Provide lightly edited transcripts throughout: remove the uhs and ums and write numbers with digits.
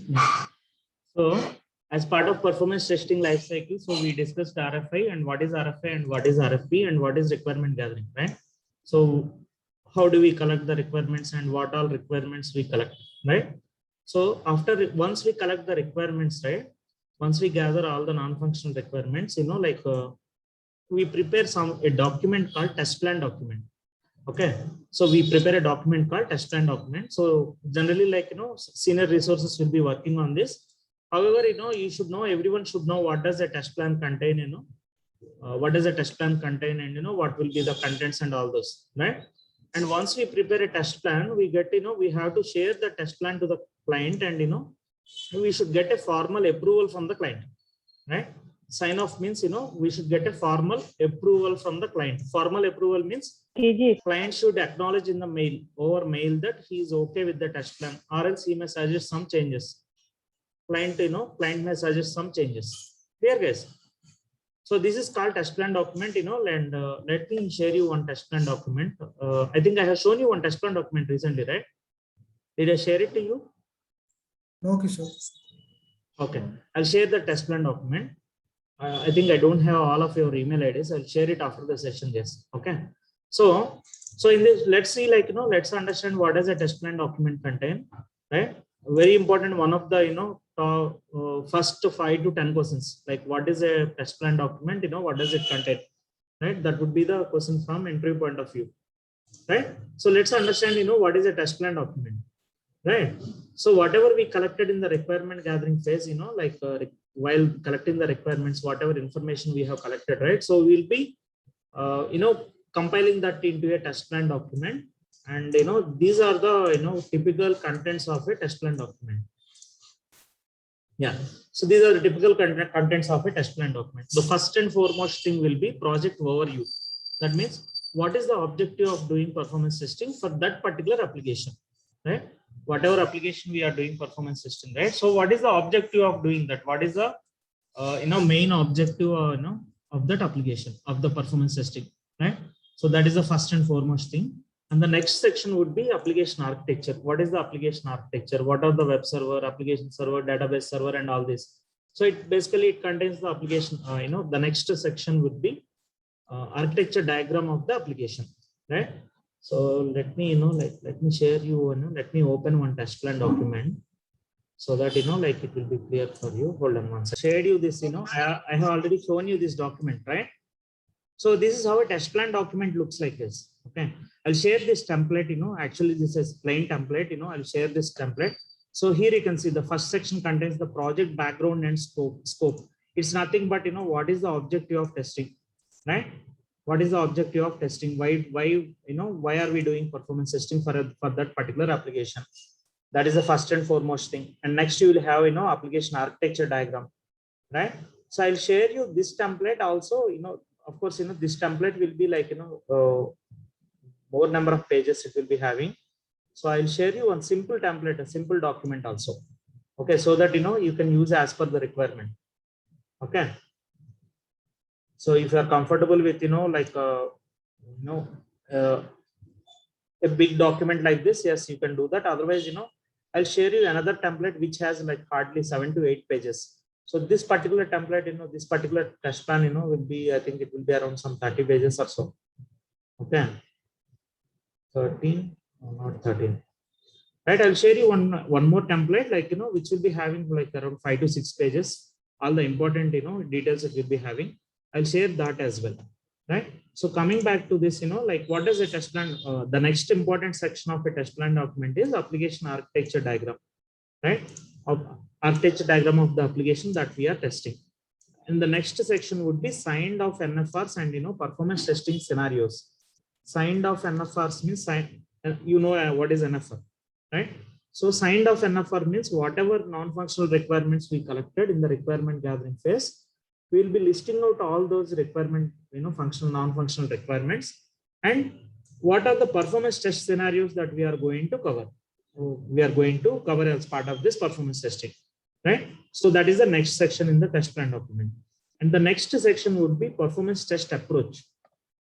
Yeah. So, as part of performance testing life cycle, so we discussed RFI and what is RFI and what is RFP and what is requirement gathering, right? So, how do we collect the requirements and what all requirements we collect, right? So, once we collect the requirements, right? Once we gather all the non-functional requirements, we prepare a document called test plan document. Okay, so we prepare a document called test plan document. So generally, senior resources will be working on this. However, you should know, everyone should know what does a test plan contain, what does a test plan contain, and what will be the contents and all those, right? And once we prepare a test plan, we get, we have to share the test plan to the client, and we should get a formal approval from the client, right? Sign off means, we should get a formal approval from the client. Formal approval means client should acknowledge in the mail, over mail, that he is okay with the test plan, or else he may suggest some changes. Client may suggest some changes. Clear, guys? So this is called test plan document, and let me share you one test plan document. I think I have shown you one test plan document recently, right? Did I share it to you? No, Kishore. Okay, I'll share the test plan document. I think I don't have all of your email IDs. I'll share it after the session. Yes. Okay. So in this, let's see, let's understand what does a test plan document contain, right? Very important. One of the, first 5 to 10 questions, like what is a test plan document? What does it contain, right? That would be the question from interview point of view, right? So let's understand, what is a test plan document, right? So whatever we collected in the requirement gathering phase, while collecting the requirements, whatever information we have collected, right? So we'll be, compiling that into a test plan document. And, these are the, typical contents of a test plan document. Yeah. So these are the typical contents of a test plan document. The first and foremost thing will be project overview. That means what is the objective of doing performance testing for that particular application, right? Whatever application we are doing performance testing, right? So what is the objective of doing that? What is the main objective of that application, of the performance testing, right? So that is the first and foremost thing. And the next section would be application architecture. What is the application architecture? What are the web server, application server, database server, and all this? So it basically contains the application. The next section would be architecture diagram of the application, right? So let me let me share you, let me open one test plan document, so that it will be clear for you. Hold on one second. Shared you this, I have already shown you this document, right? So this is how a test plan document looks like this. Okay, I'll share this template. Actually this is plain template. I'll share this template. So here you can see the first section contains the project background and scope. It's nothing but what is the objective of testing, right? What is the objective of testing? Why are we doing performance testing for that particular application? That is the first and foremost thing. And next you will have application architecture diagram, right? So I'll share you this template also. Of course, this template will be more number of pages it will be having. So I'll share you one simple template, a simple document also. Okay, so that you can use as per the requirement. Okay. So if you are comfortable with a big document like this, yes, you can do that. Otherwise, I'll share you another template which has hardly 7 to 8 pages. So this particular template, this particular test plan, will be, I think it will be around some 30 pages or so. Okay. 13, not 13. Right. I'll share you one more template, which will be having around 5 to 6 pages. All the important, details it will be having. I'll share that as well. Right. So coming back to this, what is a test plan? The next important section of a test plan document is application architecture diagram, right? Architecture diagram of the application that we are testing. And the next section would be signed off NFRs and performance testing scenarios. Signed off NFRs means what is NFR, right? So signed off NFR means whatever non-functional requirements we collected in the requirement gathering phase, we will be listing out all those requirement, functional, non-functional requirements, and what are the performance test scenarios that we are going to cover. We are going to cover as part of this performance testing, right? So that is the next section in the test plan document. And the next section would be performance test approach.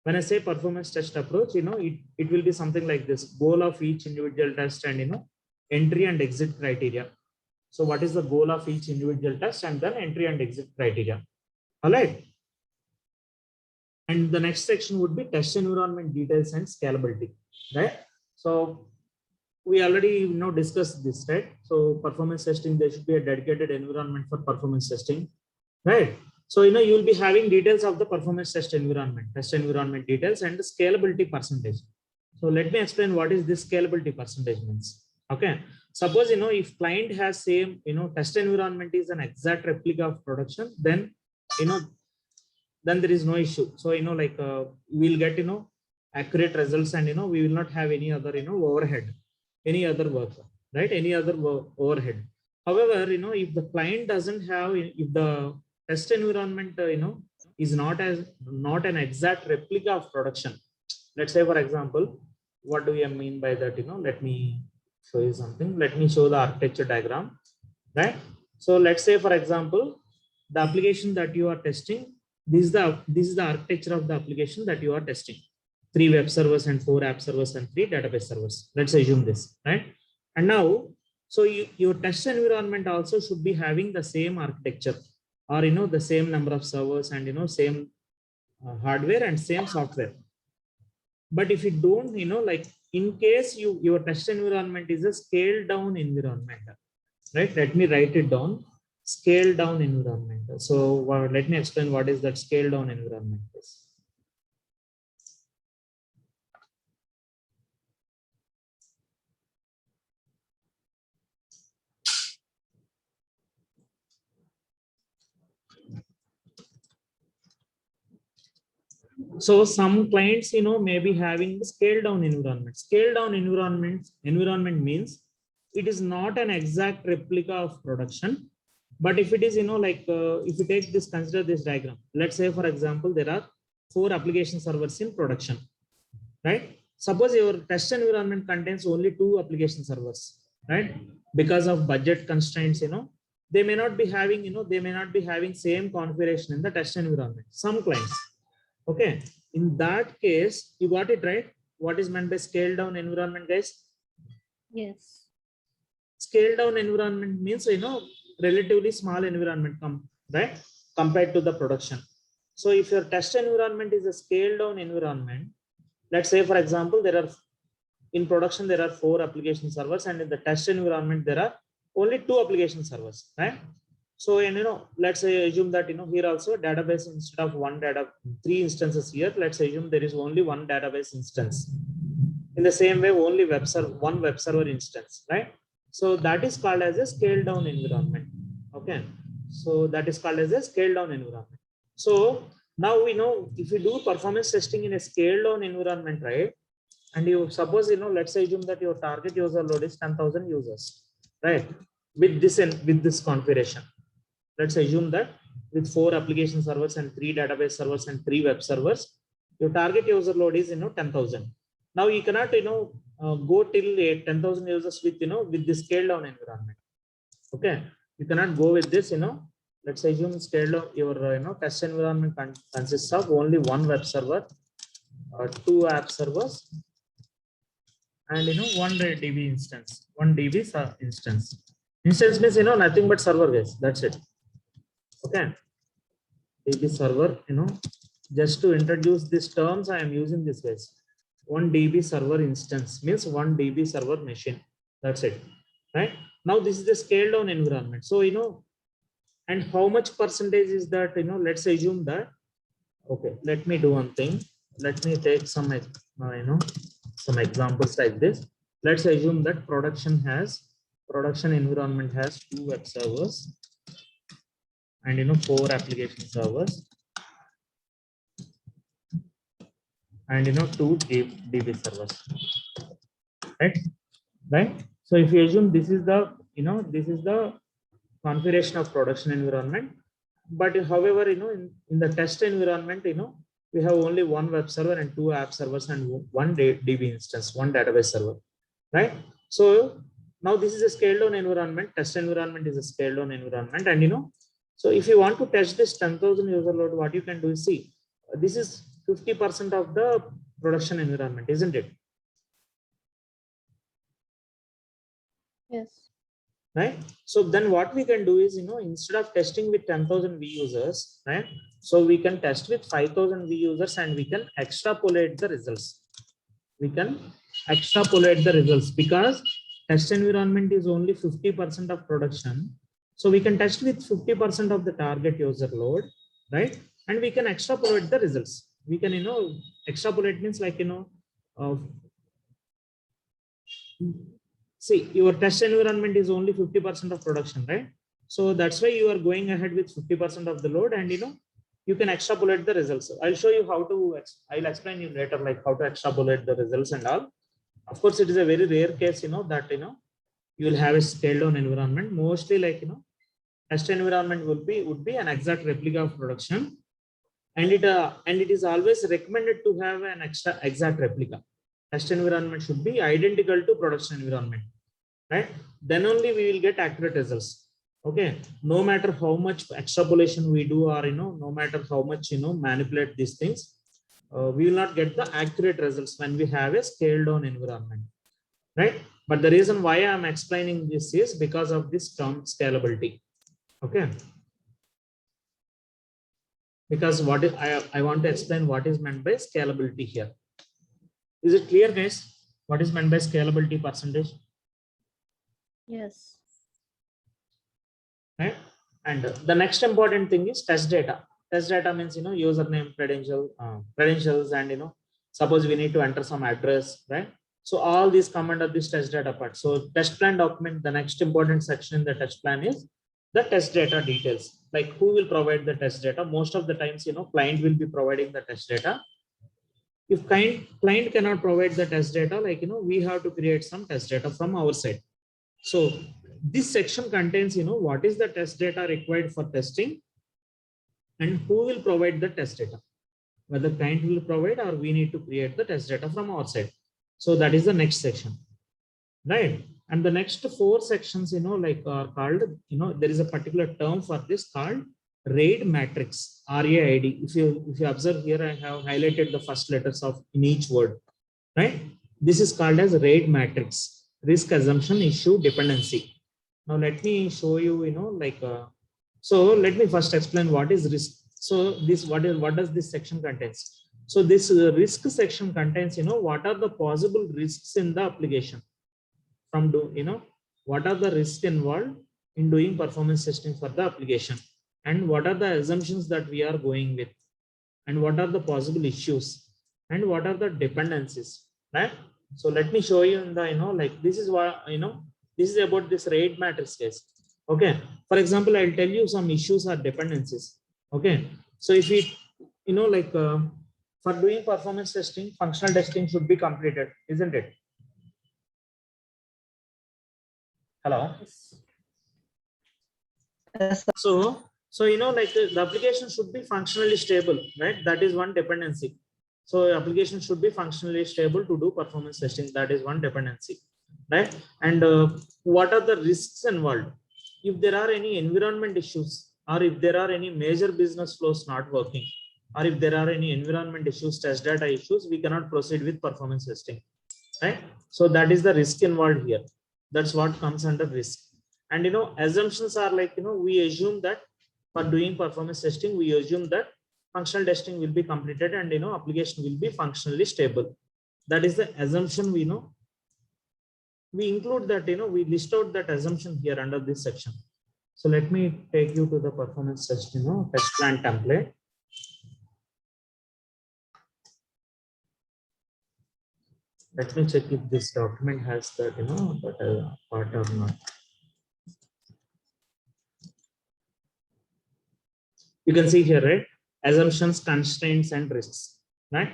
When I say performance test approach, it will be something like this: goal of each individual test and entry and exit criteria. So what is the goal of each individual test, and then entry and exit criteria. All right. And the next section would be test environment details and scalability, right? So we already discussed this, right? So performance testing, there should be a dedicated environment for performance testing, right? So you will be having details of the performance test environment details and the scalability percentage. So let me explain what is this scalability percentage means. Okay, suppose if client has same test environment is an exact replica of production, then then there is no issue. So like we'll get accurate results, and we will not have any other overhead, any other work, right? Any other overhead. However, if the client doesn't have, if the test environment is not an exact replica of production. Let's say, for example, what do you mean by that? Let me show you something. Let me show the architecture diagram, right? So let's say, for example, the application that you are testing, this is the architecture of the application that you are testing. 3 web servers and 4 app servers and 3 database servers. Let's assume this, right? And now, so your test environment also should be having the same architecture, or the same number of servers, and same hardware and same software. But if you don't, like in case your test environment is a scaled down environment, right? Let me write it down. Scale down environment. So let me explain what is that scale down environment is. So some clients may be having the scale down environment. Scale down environment means it is not an exact replica of production. But if it is like if you take this, consider this diagram. Let's say, for example, there are 4 application servers in production, right? Suppose your test environment contains only 2 application servers, right? Because of budget constraints, they may not be having same configuration in the test environment. Some clients, okay, in that case, you got it right. What is meant by scale down environment, guys? Yes. Scale down environment means relatively small environment, right, compared to the production. So if your test environment is a scale down environment, let's say, for example, there are in production there are 4 application servers, and in the test environment there are only 2 application servers, right? So let's say, assume that here also database, instead of 3 instances here, let's assume there is only 1 database instance. In the same way, only one web server instance, right? So that is called as a scale down environment. Okay, so that is called as a scale down environment. So now we know, if you do performance testing in a scale down environment, right, and you suppose let's assume that your target user load is 10,000 users, right? With this configuration, let's assume that with 4 application servers and 3 database servers and 3 web servers, your target user load is 10,000. Now you cannot go till 10,000 users with with the scale down environment. Okay, you cannot go with this. Let's assume scale down, your test environment consists of only 1 web server, 2 app servers, and 1 DB instance. 1 DB instance. Instance means nothing but server base. That's it. Okay, DB server. Just to introduce these terms, I am using this base. 1 DB server instance means 1 DB server machine. That's it, right? Now this is the scale down environment. So and how much percentage is that? Let's assume that. Okay, let me do one thing. Let me take some some examples like this. Let's assume that production environment has 2 web servers and 4 application servers and 2 DB servers, right? So if you assume this is the configuration of production environment, but however in the test environment we have only 1 web server and 2 app servers and 1 DB instance, 1 database server, right? So now this is a scale down environment. Test environment is a scale down environment, and so if you want to test this 10,000 user load, what you can do is, see, this is 50% of the production environment, isn't it? Yes. right? So then what we can do is, instead of testing with 10,000 V users, right? So we can test with 5,000 V users and we can extrapolate the results. We can extrapolate the results because test environment is only 50% of production. So we can test with 50% of the target user load, right? And we can extrapolate the results. We can, extrapolate means like, see, your test environment is only 50% of production, right? So that's why you are going ahead with 50% of the load and, you can extrapolate the results. I'll show you how to, I'll explain you later, like how to extrapolate the results and all. Of course, it is a very rare case, that, you will have a scaled down environment. Mostly like, test environment would be an exact replica of production. And it is always recommended to have an extra exact replica. Test environment should be identical to production environment, right? Then only we will get accurate results. Okay, no matter how much extrapolation we do, or no matter how much manipulate these things, we will not get the accurate results when we have a scaled down environment, right? But the reason why I'm explaining this is because of this term scalability. Okay, because what is I want to explain what is meant by scalability here. Is it clear, guys? What is meant by scalability percentage? Yes. Right? And the next important thing is test data. Test data means username, credentials, and suppose we need to enter some address, right? So all these come under this test data part. So test plan document, the next important section in the test plan is the test data details. Like who will provide the test data? Most of the times, client will be providing the test data. If client cannot provide the test data, like we have to create some test data from our side. So this section contains, what is the test data required for testing and who will provide the test data, whether client will provide or we need to create the test data from our side. So that is the next section, right? And the next 4 sections, like are called, there is a particular term for this called RAID matrix, RAID. If you observe here, I have highlighted the first letters of in each word, right? This is called as RAID matrix, risk assumption issue dependency. Now let me show you, so let me first explain what is risk. So this, what does this section contains? So this risk section contains, what are the possible risks in the application from what are the risks involved in doing performance testing for the application, and what are the assumptions that we are going with, and what are the possible issues, and what are the dependencies, right? So let me show you in the, this is what, this is about this RAID matrix case. Okay, for example, I'll tell you some issues or dependencies. Okay, so if we, for doing performance testing, functional testing should be completed, isn't it? Hello. Yes. So the application should be functionally stable, right? That is one dependency. So application should be functionally stable to do performance testing. That is one dependency, right? And what are the risks involved? If there are any environment issues, or if there are any major business flows not working, or if there are any environment issues, test data issues, we cannot proceed with performance testing, right? So that is the risk involved here. That's what comes under risk. And assumptions are like, we assume that for doing performance testing, we assume that functional testing will be completed and application will be functionally stable. That is the assumption we know. We include that, we list out that assumption here under this section. So let me take you to the performance test, test plan template. Let me check if this document has that, that part or not. You can see here, right? Assumptions, constraints, and risks, right?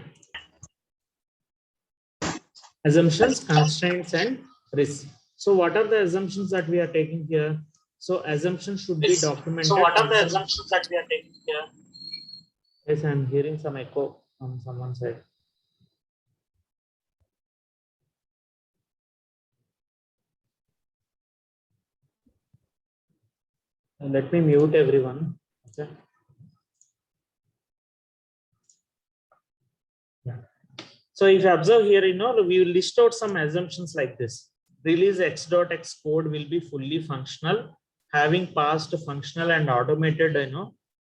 Assumptions, constraints, and risks. So what are the assumptions that we are taking here? So assumptions should be documented. So what are the assumptions that we are taking here? Yes, I'm hearing some echo on someone's side. Let me mute everyone. Okay. Yeah. So if you observe here, we will list out some assumptions like this. release x.x code will be fully functional, having passed functional and automated,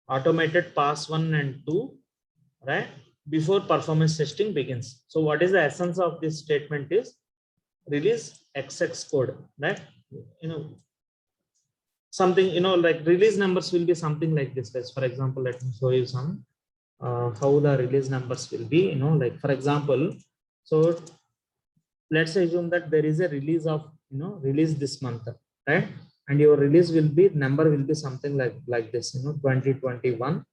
automated pass 1 and 2, right, before performance testing begins. So what is the essence of this statement is release xx code, right? Something, like release numbers will be something like this, guys. For example, let me show you some how the release numbers will be, like for example, so let's assume that there is a release of, release this month, right? And your release will be, number will be something like this, 2021,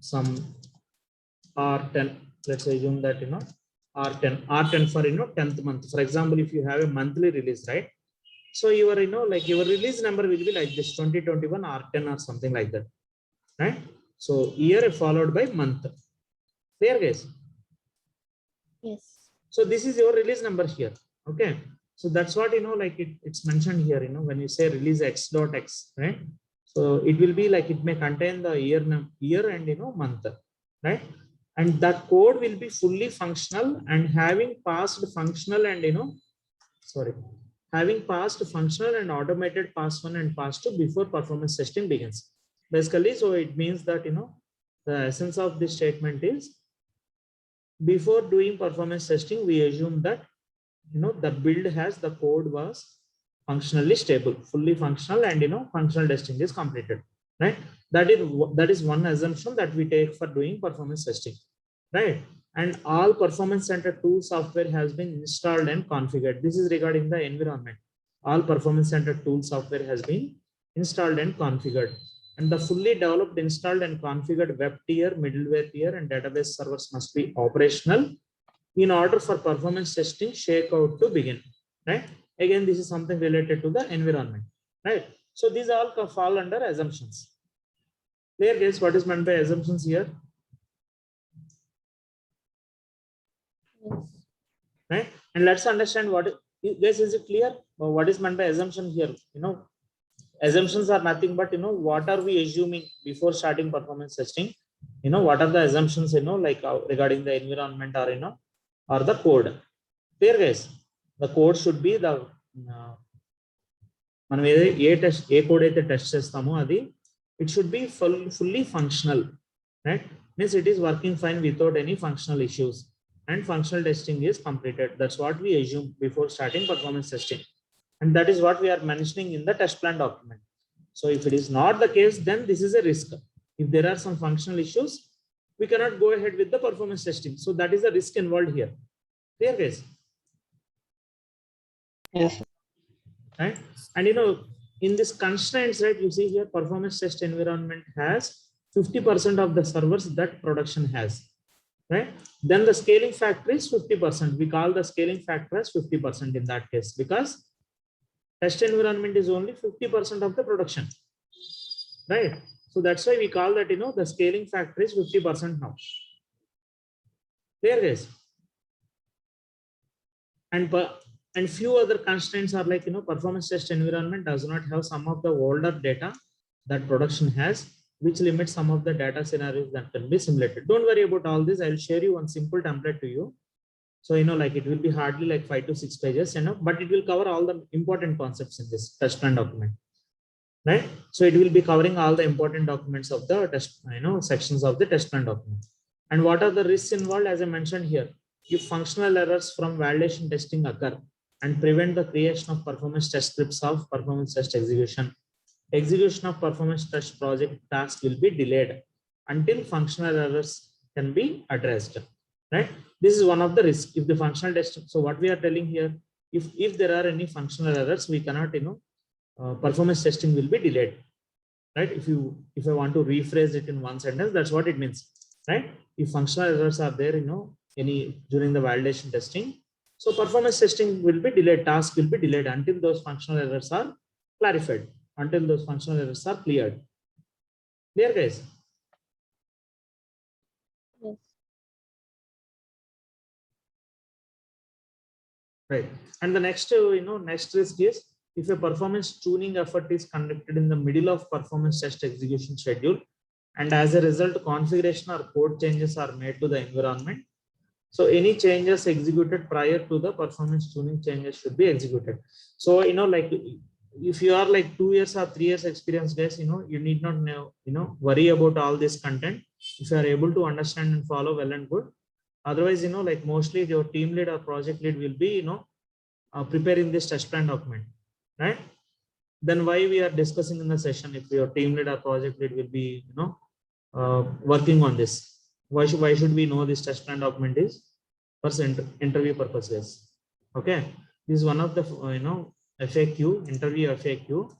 some R10, let's assume that, R10 for, 10th month. For example, if you have a monthly release, right? So your, like your release number will be like this, 2021 R10 or something like that, right? So year followed by month. Clear, guys? Yes. So this is your release number here. Okay. So that's what, like it's mentioned here, when you say release x.x, right? So it will be like, it may contain the year and, month, right? And that code will be fully functional and having passed functional and, having passed functional and automated pass 1 and pass 2 before performance testing begins. Basically, so it means that, the essence of this statement is, before doing performance testing, we assume that, the build has, the code was functionally stable, fully functional, and, functional testing is completed, right? That is one assumption that we take for doing performance testing, right? And all performance center tool software has been installed and configured. This is regarding the environment. All performance center tool software has been installed and configured. And the fully developed, installed, and configured web tier, middleware tier, and database servers must be operational in order for performance testing shakeout to begin, right? Again, this is something related to the environment, right? So these all fall under assumptions. Clear, guys? What is meant by assumptions here? Yes. Right? And let's understand what, guys, is it clear? What is meant by assumption here? Assumptions are nothing but, what are we assuming before starting performance testing? What are the assumptions, like regarding the environment or, or the code. Clear, guys? The code should be the, code test chestamo, it should be fully functional, right? Means it is working fine without any functional issues and functional testing is completed. That's what we assume before starting performance testing. And that is what we are mentioning in the test plan document. So if it is not the case, then this is a risk. If there are some functional issues, we cannot go ahead with the performance testing. So that is the risk involved here. Clear, guys? Yes. Right? And in this constraints, right, you see here performance test environment has 50% of the servers that production has, right? Then the scaling factor is 50%. We call the scaling factor as 50% in that case, because test environment is only 50% of the production, right? So that's why we call that, the scaling factor is 50% now. Clear, guys? And few other constraints are like, performance test environment does not have some of the older data that production has, which limits some of the data scenarios that can be simulated. Don't worry about all this. I'll share you one simple template to you. So, like it will be hardly like 5 to 6 pages, but it will cover all the important concepts in this test plan document, right? So it will be covering all the important documents of the test, sections of the test plan document. And what are the risks involved? As I mentioned here, if functional errors from validation testing occur and prevent the creation of performance test scripts of performance test execution of performance test project task will be delayed until functional errors can be addressed, right? This is one of the risks. If the functional test, so what we are telling here, if there are any functional errors, we cannot, performance testing will be delayed, right? If I want to rephrase it in one sentence, that's what it means, right? If functional errors are there, during the validation testing, so performance testing will be delayed, task will be delayed until those functional errors are clarified, until those functional errors are cleared. Clear, guys? Yes. Right. And the next, next risk is if a performance tuning effort is conducted in the middle of performance test execution schedule, and as a result, configuration or code changes are made to the environment. So any changes executed prior to the performance tuning changes should be executed. So, like if you are like 2 years or 3 years experience guys, you need not know, worry about all this content. If you are able to understand and follow well and good. Otherwise, like mostly your team lead or project lead will be, preparing this test plan document, right? Then why we are discussing in the session if your team lead or project lead will be, working on this? Why should we know this test plan document is for interview purposes? Okay, this is one of the FAQ, interview FAQ.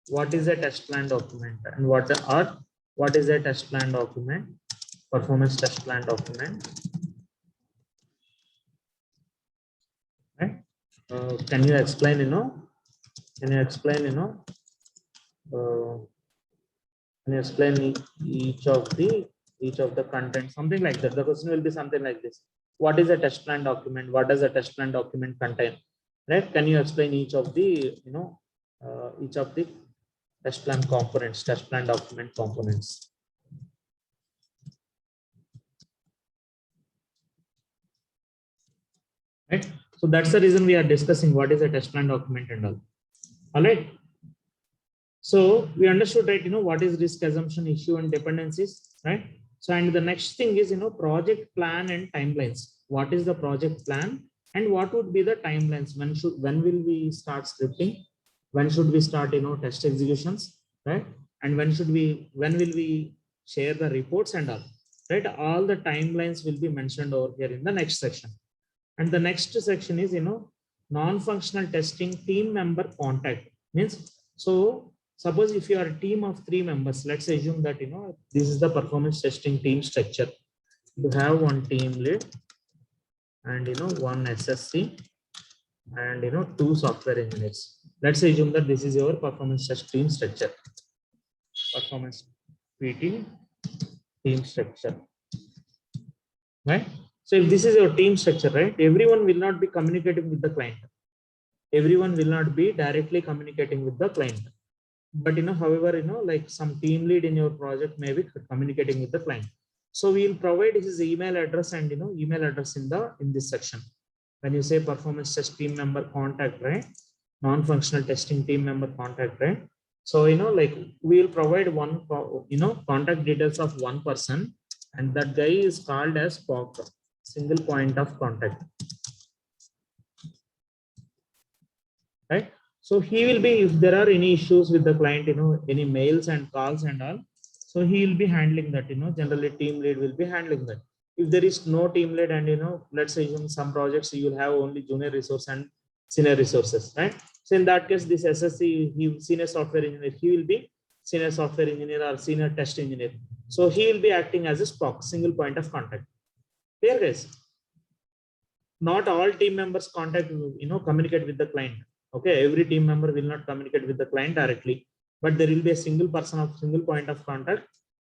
What is a test plan document and what is a test plan document? Performance test plan document. Right? Can you explain? Can you explain? Can you explain each of the content? Something like that. The question will be something like this: what is a test plan document? What does a test plan document contain? Right? Can you explain each of the test plan components, test plan document components? Right? So that's the reason we are discussing what is a test plan document and all. All right. So we understood, right, what is risk assumption, issue and dependencies, right? So, and the next thing is, project plan and timelines. What is the project plan and what would be the timelines? When will we start scripting? When should we start, test executions, right? And when will we share the reports and all, right? All the timelines will be mentioned over here in the next section. And the next section is, non-functional testing team member contact means, so suppose if you are a team of 3 members, let's assume that, this is the performance testing team structure. You have one team lead and, one SSC and, 2 software engineers. Let's assume that this is your performance test team structure, performance PT team structure, right? So if this is your team structure, right, everyone will not be communicating with the client. Everyone will not be directly communicating with the client. But, however, like some team lead in your project may be communicating with the client. So we'll provide his email address and, email address in this section. When you say performance test team member contact, right? Non-functional testing team member contact, right? So, like we'll provide one, contact details of one person, and that guy is called as POC, single point of contact, right? So he will be, if there are any issues with the client, any mails and calls and all, so he will be handling that, generally team lead will be handling that. If there is no team lead and, let's say in some projects, you will have only junior resource and senior resources, right? So in that case, this SSC, senior software engineer, he will be senior software engineer or senior test engineer. So he will be acting as a SPOC, single point of contact. Clear, guys? Not all team members communicate with the client. Okay, every team member will not communicate with the client directly, but there will be a single person of single point of contact,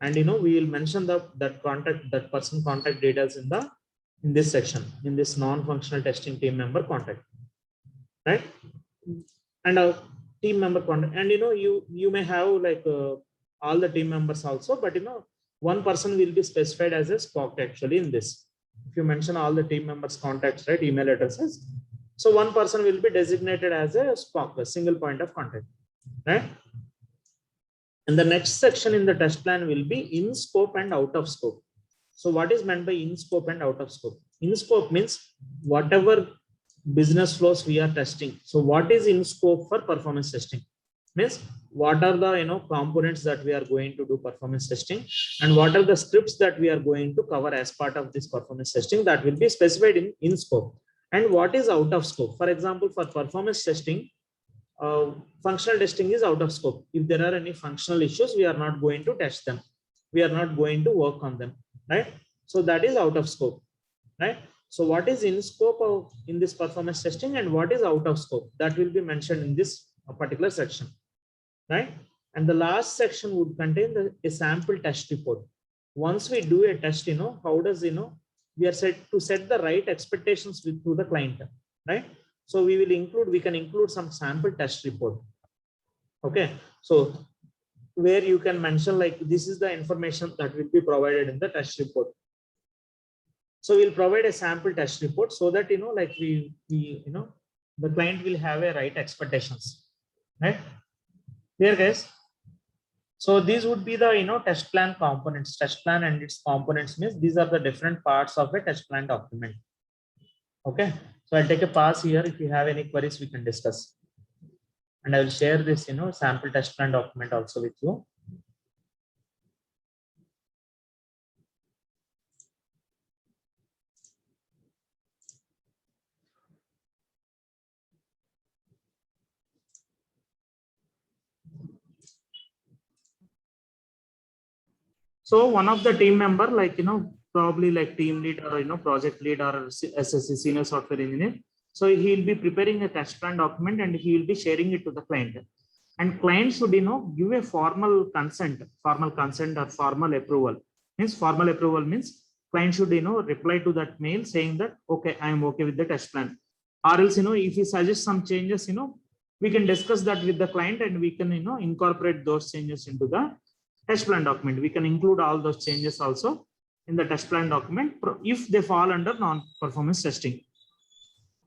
and we will mention that person contact details in this section, in this non-functional testing team member contact, right? And a team member contact, and you may have like all the team members also, but one person will be specified as a SPOC actually in this. If you mention all the team members contacts, right, email addresses, so one person will be designated as a SPOC, a single point of contact, right? And the next section in the test plan will be in scope and out of scope. So what is meant by in scope and out of scope? In scope means whatever business flows we are testing. So what is in scope for performance testing? Means what are the components that we are going to do performance testing, and what are the scripts that we are going to cover as part of this performance testing, that will be specified in scope. And what is out of scope? For example, for performance testing, functional testing is out of scope. If there are any functional issues, we are not going to test them. We are not going to work on them, right? So that is out of scope, right? So what is in scope in this performance testing and what is out of scope, that will be mentioned in this particular section, right? And the last section would contain a sample test report. Once we do a test, how does, we are set to set the right expectations to the client, right? So we can include some sample test report. Okay. So where you can mention like, this is the information that will be provided in the test report. So we'll provide a sample test report so that, like we the client will have a right expectations, right? Clear, guys? So these would be the, test plan components. Test plan and its components means these are the different parts of a test plan document. Okay. So I'll take a pause here. If you have any queries, we can discuss. And I will share this, sample test plan document also with you. So one of the team member, like, probably like team lead or, project lead or SSC, senior software engineer. So he'll be preparing a test plan document and he will be sharing it to the client. And client should, give a formal consent or formal approval. Means formal approval means client should, reply to that mail saying that, okay, I am okay with the test plan. Or else, if he suggests some changes, we can discuss that with the client and we can, incorporate those changes into the test plan document. We can include all those changes also in the test plan document if they fall under non-performance testing.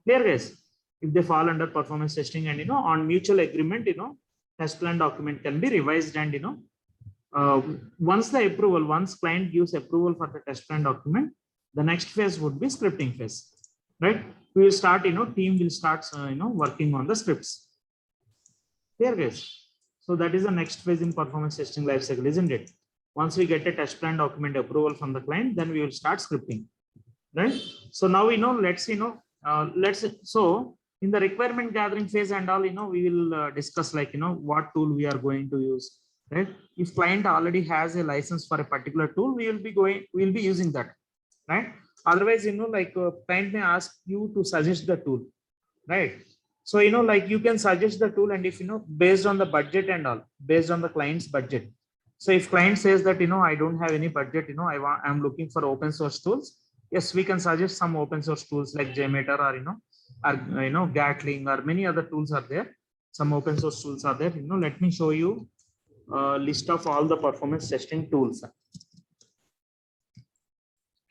Clear, guys? If they fall under performance testing and, on mutual agreement, test plan document can be revised and, once client gives approval for the test plan document, the next phase would be scripting phase, right? We will start, team will start, working on the scripts. Clear, guys? So that is the next phase in performance testing lifecycle, isn't it? Once we get a test plan document approval from the client, then we will start scripting, right? So now so in the requirement gathering phase and all, we will discuss like, what tool we are going to use, right? If client already has a license for a particular tool, we will be using that, right? Otherwise, like client may ask you to suggest the tool, right? So, like you can suggest the tool and if, based on the budget and all, based on the client's budget. So if client says that, I don't have any budget, I'm looking for open source tools. Yes, we can suggest some open source tools like JMeter or, Gatling or many other tools are there. Some open source tools are there. Let me show you a list of all the performance testing tools.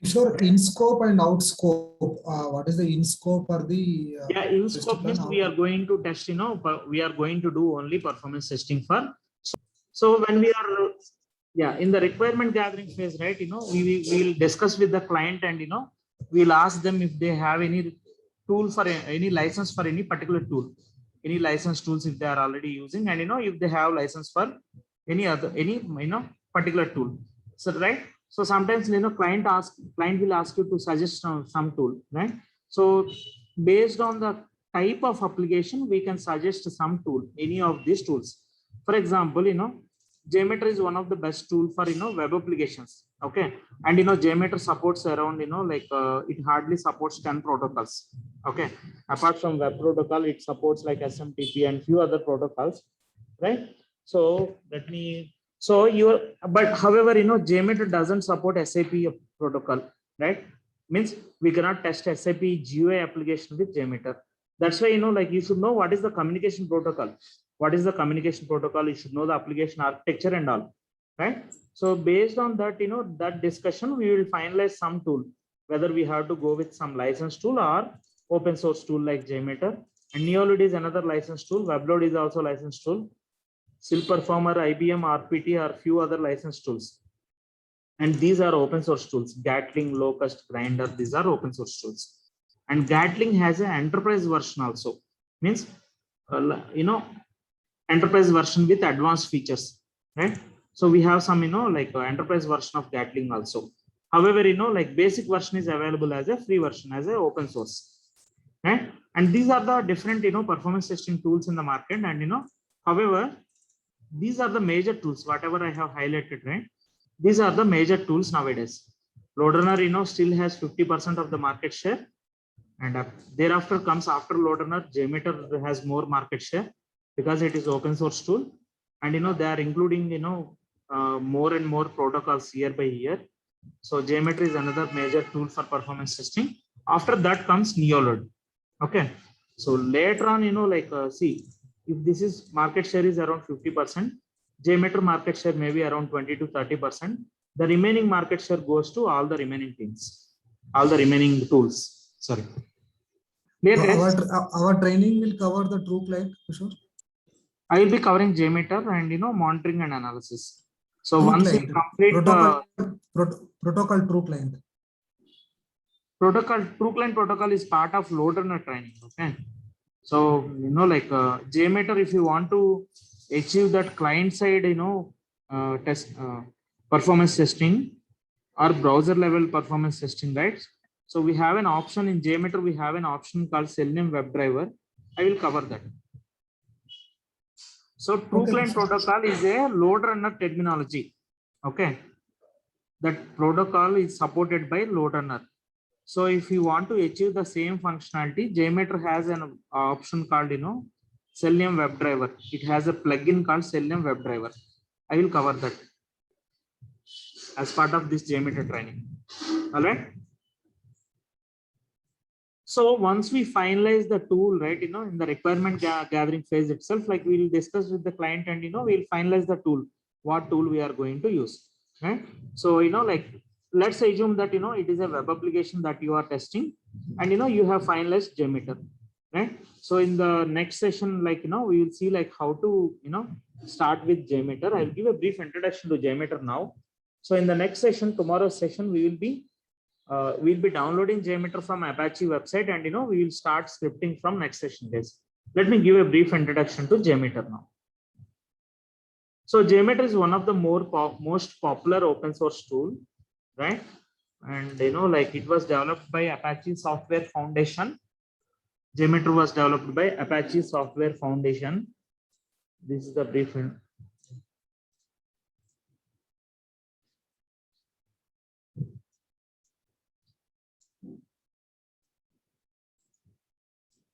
Sure, in scope and out scope. What is the in scope or the? Yeah, in scope means we are going to test, we are going to do only performance testing for. So when we are, in the requirement gathering phase, right, we will discuss with the client and, we'll ask them if they have any tool for any license for any particular tool, any license tools if they are already using, and, if they have license for any particular tool. So, right. So sometimes, client will ask you to suggest some tool, right? So based on the type of application, we can suggest some tool, any of these tools. For example, JMeter is one of the best tool for, web applications. Okay. And, JMeter supports around, it hardly supports 10 protocols. Okay. Apart from web protocol, it supports like SMTP and few other protocols, right? So but however, JMeter doesn't support SAP protocol, right? Means we cannot test SAP GUI application with JMeter. That's why, like you should know what is the communication protocol. What is the communication protocol? You should know the application architecture and all, right? So based on that, that discussion, we will finalize some tool, whether we have to go with some license tool or open source tool like JMeter. And Neoload is another license tool. WebLoad is also license tool. SIL-Performer, IBM, RPT are few other license tools. And these are open source tools. Gatling, Locust, Grinder, these are open source tools. And Gatling has an enterprise version also. Means, enterprise version with advanced features, right? So we have some, like enterprise version of Gatling also. However, like basic version is available as a free version, as a open source, right? And these are the different, performance testing tools in the market. And, however, these are the major tools, whatever I have highlighted, right? These are the major tools nowadays. LoadRunner, still has 50% of the market share. And thereafter comes after LoadRunner, JMeter has more market share because it is open source tool. And, they are including, more and more protocols year by year. So JMeter is another major tool for performance testing. After that comes Neoload. Okay. So later on, see, if this is market share is around 50%, JMeter market share may be around 20 to 30%. The remaining market share goes to all the remaining teams. all the remaining tools. Sorry. Clear, guys? Our training will cover the true client, Kishore. I will be covering JMeter and monitoring and analysis. So True once we client, complete protocol, protocol true client. protocol, true client protocol is part of load runner training. Okay. So like JMeter, if you want to achieve that client side, test performance testing or browser level performance testing, right? So we have an option in JMeter. We have an option called Selenium WebDriver. I will cover that. So true Okay. client protocol is a load runner terminology. Okay. That protocol is supported by load runner. So if you want to achieve the same functionality, JMeter has an option called, Selenium WebDriver. It has a plugin called Selenium WebDriver. I will cover that as part of this JMeter training. All right. So once we finalize the tool, right, in the requirement gathering phase itself, like we will discuss with the client and, we'll finalize the tool, what tool we are going to use, right? So, like, let's assume that, it is a web application that you are testing and, you have finalized JMeter, right? So in the next session, like, we will see like how to, start with JMeter. I'll give a brief introduction to JMeter now. So in the next session, tomorrow's session, we'll be downloading JMeter from Apache website and we will start scripting from next session days. Let me give a brief introduction to JMeter now. So JMeter is one of the most popular open source tool, right? And like it was developed by Apache Software Foundation. JMeter was developed by Apache Software Foundation. This is the brief.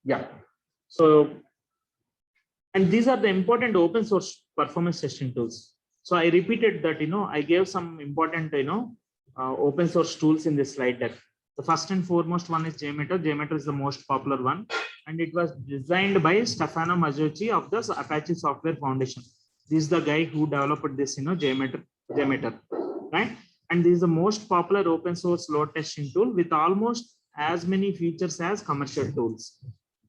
Yeah. So, and these are the important open source performance testing tools. So I repeated that, I gave some important, open source tools in this slide deck. The first and foremost one is JMeter. JMeter is the most popular one. And it was designed by Stefano Mazzocchi of the Apache Software Foundation. This is the guy who developed this, JMeter, right? And this is the most popular open source load testing tool with almost as many features as commercial tools.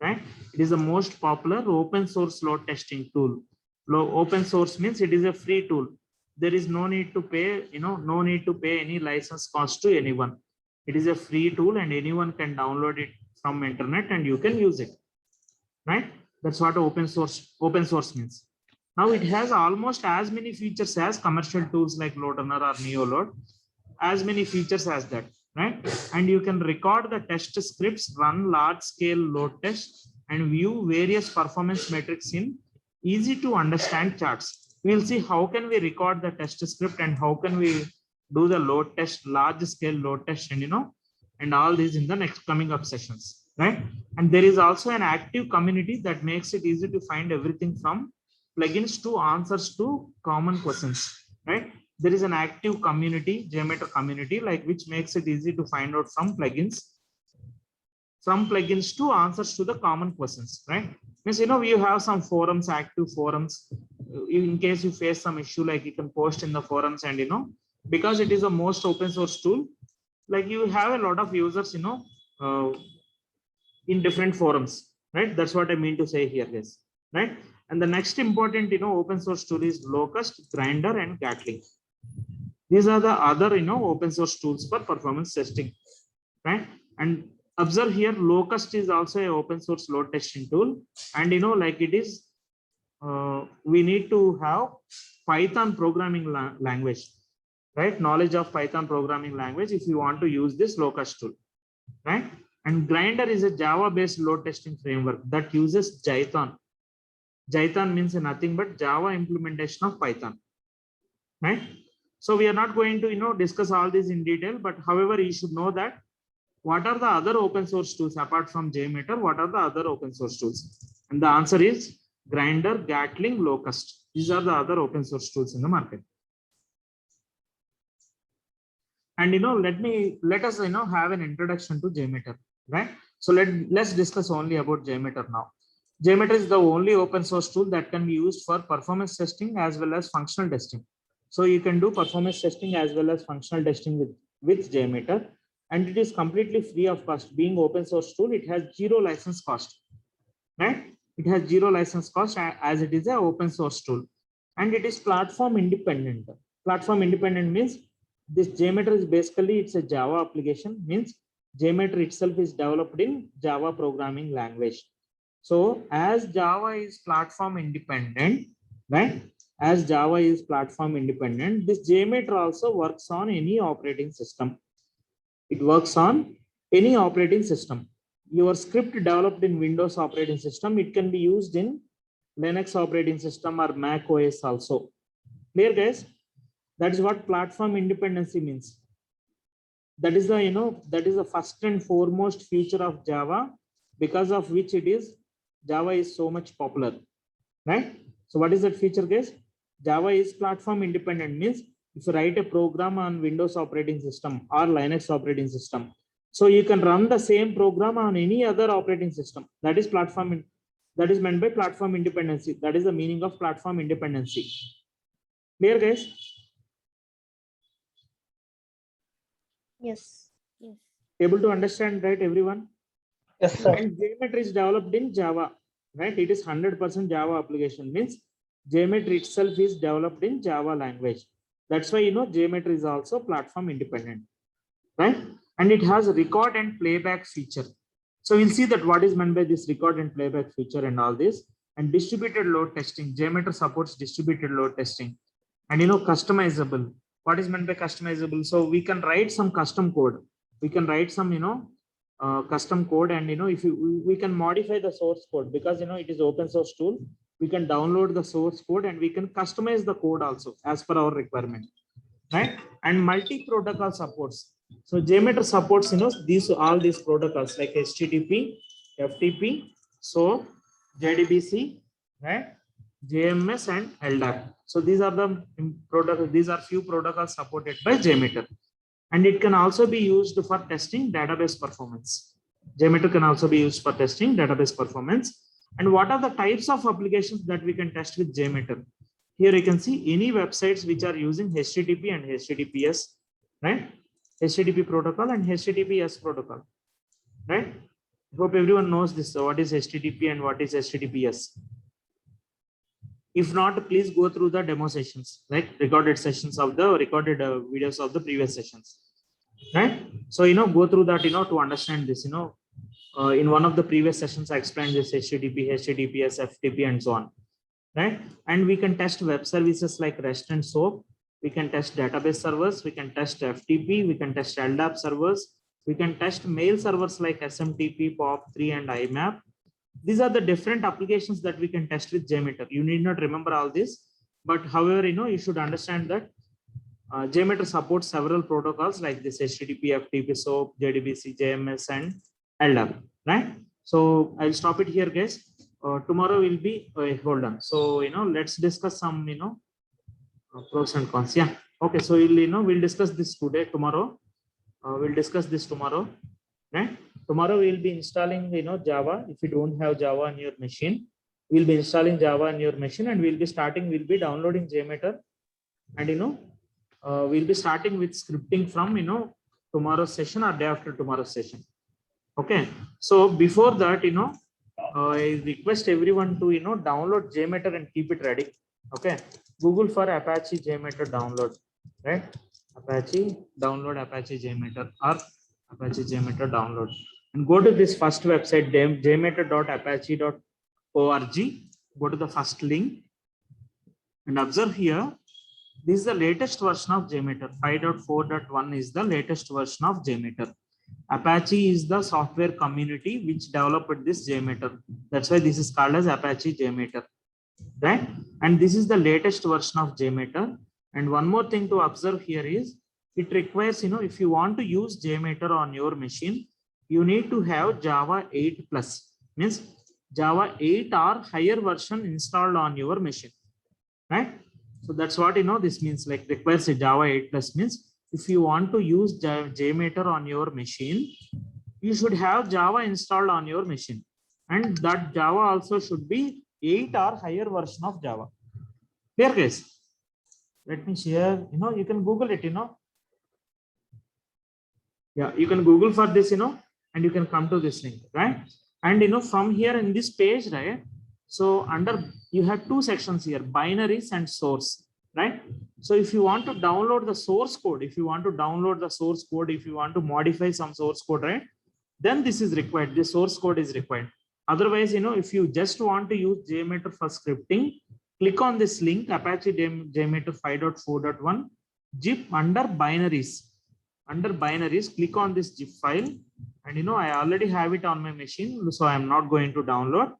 Right? It is the most popular open source load testing tool. Open source means it is a free tool. There is no need to pay, no need to pay any license cost to anyone. It is a free tool and anyone can download it from internet and you can use it. Right? That's what open source means. Now it has almost as many features as commercial tools like LoadRunner or NeoLoad, as many features as that. Right? And you can record the test scripts, run large scale load tests, and view various performance metrics in easy to understand charts. We'll see how can we record the test script and how can we do the load test, large scale load test, and and all these in the next coming up sessions, right? And there is also an active community that makes it easy to find everything from plugins to answers to common questions, right? There is an active community, JMeter community, like which makes it easy to find out from plugins to answers to the common questions, right? Means, you have some forums, active forums. In case you face some issue, like you can post in the forums and, because it is a most open source tool, like you have a lot of users, in different forums, right? That's what I mean to say here, guys, right? And the next important, open source tool is Locust, Grindr, and Gatling. These are the other, open source tools for performance testing, right? And observe here, Locust is also an open source load testing tool. And, like it is, we need to have Python programming language, right? Knowledge of Python programming language if you want to use this Locust tool, right? And Grindr is a Java-based load testing framework that uses Jython. Jython means nothing but Java implementation of Python, right? So we are not going to, discuss all this in detail, but however, you should know that what are the other open source tools apart from JMeter? What are the other open source tools? And the answer is Grindr, Gatling, Locust. These are the other open source tools in the market. And let us have an introduction to JMeter, right? So let's discuss only about JMeter now. JMeter is the only open source tool that can be used for performance testing as well as functional testing. So you can do performance testing as well as functional testing with JMeter. and it is completely free of cost. Being open source tool, it has zero license cost, right? It has zero license cost as it is a open source tool, and it is platform independent. Platform independent means this JMeter is basically, it's a Java application, means JMeter itself is developed in Java programming language. So as Java is platform independent, right? As Java is platform independent, this JMeter also works on any operating system. It works on any operating system. Your script developed in Windows operating system, it can be used in Linux operating system or Mac OS also. Clear, guys? That is what platform independency means. That is the, you know, that is the first and foremost feature of Java, because of which it is, Java is so much popular, right? So what is that feature, guys? Java is platform independent, means if you write a program on Windows operating system or Linux operating system, so you can run the same program on any other operating system. That is platform, that is meant by platform independency. That is the meaning of platform independency. Clear, guys? Yes. Yes. Able to understand, right, everyone? Yes, sir. And JMeter is developed in Java, right? It is 100% Java application, means JMeter itself is developed in Java language. That's why, you know, JMeter is also platform independent, right? And it has a record and playback feature. So we'll see that what is meant by this record and playback feature and all this. And distributed load testing. JMeter supports distributed load testing. And, you know, customizable. What is meant by customizable? So we can write some custom code. We can write some, you know, custom code, and, you know, if we can modify the source code, because, you know, it is open source tool. We can download the source code and we can customize the code also as per our requirement, right? And multi-protocol supports. So JMeter supports, you know, these, all these protocols like HTTP, FTP, SOAP, JDBC, right? JMS and LDAP. So these are the protocols. These are few protocols supported by JMeter, and it can also be used for testing database performance. JMeter can also be used for testing database performance. And what are the types of applications that we can test with JMeter? Here you can see any websites which are using HTTP and HTTPS, right? HTTP protocol and HTTPS protocol, right? Hope everyone knows this. What is HTTP and what is HTTPS? If not, please go through the demo sessions, like recorded sessions of the recorded videos of the previous sessions, right? So, you know, go through that, you know, to understand this, you know, in one of the previous sessions, I explained this HTTP, HTTPS, FTP, and so on, right? And we can test web services like REST and SOAP. We can test database servers. We can test FTP. We can test LDAP servers. We can test mail servers like SMTP, POP3, and IMAP. These are the different applications that we can test with JMeter. You need not remember all this, but however, you know, you should understand that JMeter supports several protocols like this HTTP, FTP, SOAP, JDBC, JMS, and LDAP, right? So I'll stop it here, guys. Tomorrow will be, hold on. So, you know, let's discuss some, you know, pros and cons. Yeah. Okay. So we'll, you know, we'll discuss this today, tomorrow. We'll discuss this tomorrow, right? Tomorrow we'll be installing, you know, Java. If you don't have Java on your machine, we'll be installing Java on your machine, and we'll be downloading JMeter, and, you know, we'll be starting with scripting from, you know, tomorrow's session or day after tomorrow's session. Okay. So before that, you know, I request everyone to, you know, download JMeter and keep it ready. Okay. Google for Apache JMeter download, right? Apache download Apache JMeter or Apache JMeter download, and go to this first website, jmeter.apache.org. Go to the first link and observe here. This is the latest version of JMeter. 5.4.1 is the latest version of JMeter. Apache is the software community which developed this JMeter. That's why this is called as Apache JMeter, right? And this is the latest version of JMeter. And one more thing to observe here is it requires, you know, if you want to use JMeter on your machine, you need to have Java 8 plus, means Java 8 or higher version installed on your machine, right? So that's what, you know, this means, like requires a Java 8 plus means if you want to use JMeter on your machine, you should have Java installed on your machine, and that Java also should be 8 or higher version of Java. Clear, guys? Let me share, you know, you can Google it, you know. Yeah, you can Google for this, and you can come to this link, right? And from here in this page, right? So under you have two sections here, binaries and source, right? So if you want to download the source code, if you want to modify some source code, right? Then this is required. The source code is required. Otherwise, if you just want to use JMeter for scripting, click on this link, Apache JMeter 5.4.1 zip under binaries. Under binaries, click on this zip file, and I already have it on my machine, so I am not going to download.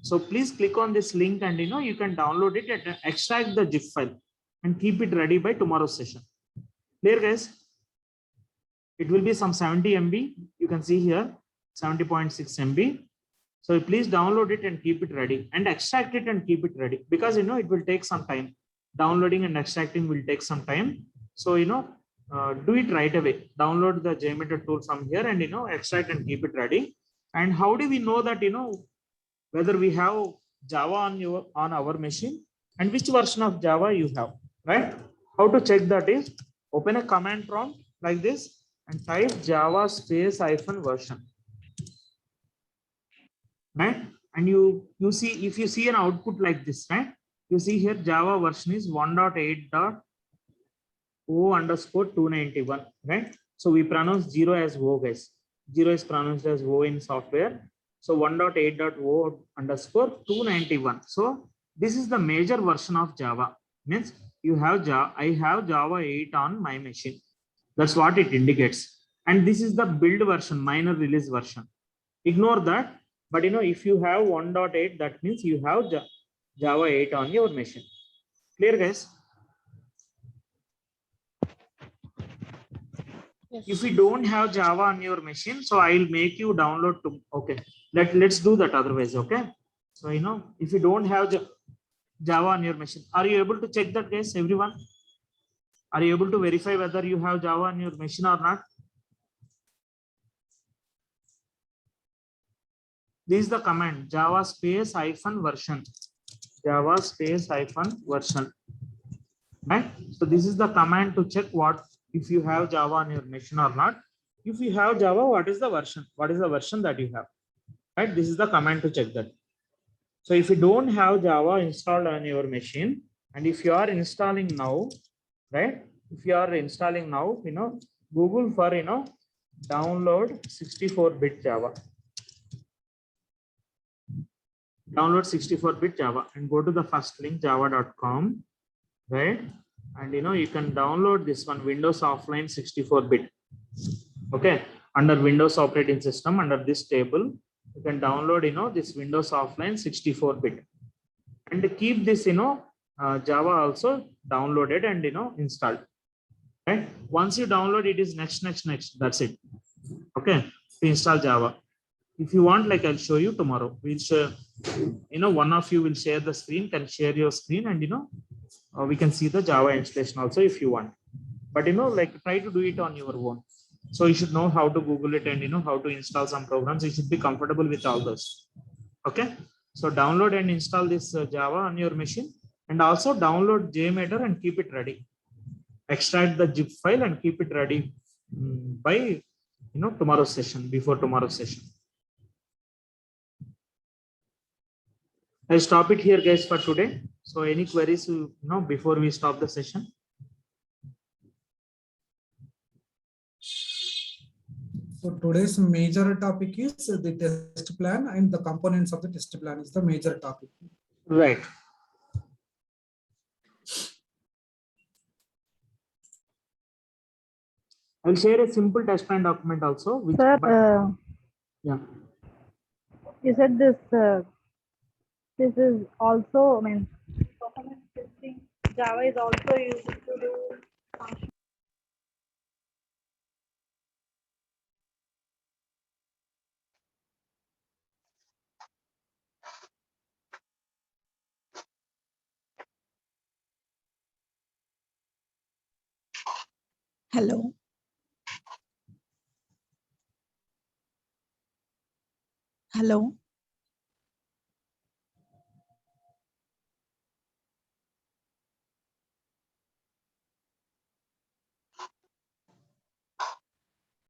So please click on this link, and you can download it and extract the zip file and keep it ready by tomorrow's session. Clear, guys? It will be some 70 MB. You can see here 70.6 MB. So please download it and keep it ready, and extract it and keep it ready, because it will take some time. Downloading and extracting will take some time. So do it right away. Download the JMeter tool from here and extract and keep it ready. And how do we know that whether we have Java on our machine and which version of Java you have, right? How to check that is open a command prompt like this and type Java space -version, right? And you see, if you see an output like this, right? You see here Java version is 1.8.0_291, right? So we pronounce 0 as O, guys. 0 is pronounced as O in software. So 1.8.0_291. So this is the major version of Java. Means I have Java 8 on my machine. That's what it indicates. And this is the build version, minor release version. Ignore that. But if you have 1.8, that means you have Java 8 on your machine. Clear, guys? Yes. If you don't have Java on your machine, so I'll make you download to, okay. Let's do that otherwise, okay? So, if you don't have Java on your machine, are you able to check that, guys, everyone? Are you able to verify whether you have Java on your machine or not? This is the command, Java space -version. Java space -version. Right? So this is the command to check what if you have Java on your machine or not. If you have Java, what is the version? What is the version that you have? Right? This is the command to check that. So if you don't have Java installed on your machine, and if you are installing now, right? If you are installing now, Google for download 64-bit Java. Download 64-bit Java and go to the first link, java.com, right? And you can download this one, Windows Offline 64-bit. Okay, under Windows operating system, under this table, you can download this Windows Offline 64-bit, and keep this Java also downloaded and installed. Right? Once you download, it is next. That's it. Okay, to install Java. If you want, like I'll show you tomorrow. We'll show, one of you will share the screen, can share your screen, and we can see the Java installation also if you want. But like try to do it on your own. So you should know how to Google it and how to install some programs. You should be comfortable with all those. Okay. So download and install this Java on your machine, and also download JMeter and keep it ready. Extract the zip file and keep it ready by tomorrow's session, before tomorrow's session. I'll stop it here, guys, for today. So any queries before we stop the session? So today's major topic is the test plan, and the components of the test plan is the major topic. Right. I'll share a simple test plan document also. Which, Sir, yeah. You said this is also, performance testing. Java is also used to do function. Hello. Hello.